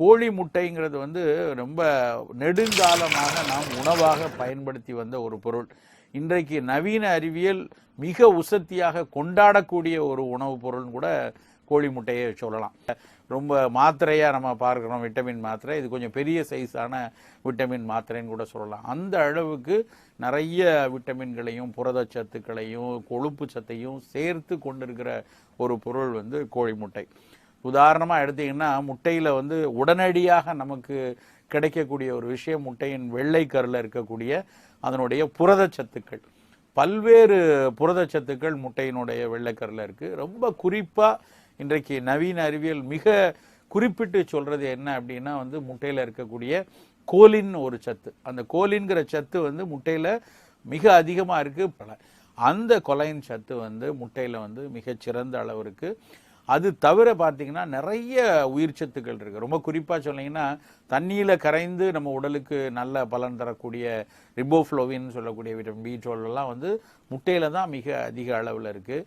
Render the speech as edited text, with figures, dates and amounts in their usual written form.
கோழி முட்டைங்கிறது வந்து ரொம்ப நெடுங்காலமாக நாம் உணவாக பயன்படுத்தி வந்த ஒரு பொருள். இன்றைக்கு நவீன அறிவியல் மிக உசத்தியாக கொண்டாடக்கூடிய ஒரு உணவுப் பொருள்னு கூட கோழி முட்டையை சொல்லலாம். ரொம்ப மாத்திரையாக நம்ம பார்க்குறோம், விட்டமின் மாத்திரை. இது கொஞ்சம் பெரிய சைஸான விட்டமின் மாத்திரைன்னு கூட சொல்லலாம். அந்த அளவுக்கு நிறைய விட்டமின்களையும் புரதச்சத்துக்களையும் கொழுப்பு சத்தையும் சேர்த்து கொண்டிருக்கிற ஒரு பொருள் வந்து கோழி முட்டை. உதாரணமாக எடுத்தீங்கன்னா, முட்டையில் வந்து உடனடியாக நமக்கு கிடைக்கக்கூடிய ஒரு விஷயம் முட்டையின் வெள்ளை கருவில் இருக்கக்கூடிய அதனுடைய புரதச்சத்துக்கள். பல்வேறு புரதச்சத்துக்கள் முட்டையினுடைய வெள்ளைக்கருவில் இருக்குது. ரொம்ப குறிப்பாக இன்றைக்கு நவீன அறிவியல் மிக குறிப்பிட்டு சொல்கிறது என்ன அப்படின்னா வந்து முட்டையில் இருக்கக்கூடிய கோலின் ஒரு சத்து. அந்த கோலின்கிற சத்து வந்து முட்டையில் மிக அதிகமாக இருக்குது. அந்த கொலைன் சத்து வந்து முட்டையில் வந்து மிகச்சிறந்த அளவு இருக்குது. அது தவிர பார்த்தீங்கன்னா நிறைய உயிர் சத்துக்கள் இருக்குது. ரொம்ப குறிப்பாக சொன்னீங்கன்னா, தண்ணியில் கரைந்து நம்ம உடலுக்கு நல்ல பலன் தரக்கூடிய ரிபோஃப்ளோவின்னு சொல்லக்கூடிய விட்டமின் B12 எல்லாம் வந்து முட்டையில் தான் மிக அதிக அளவில் இருக்குது.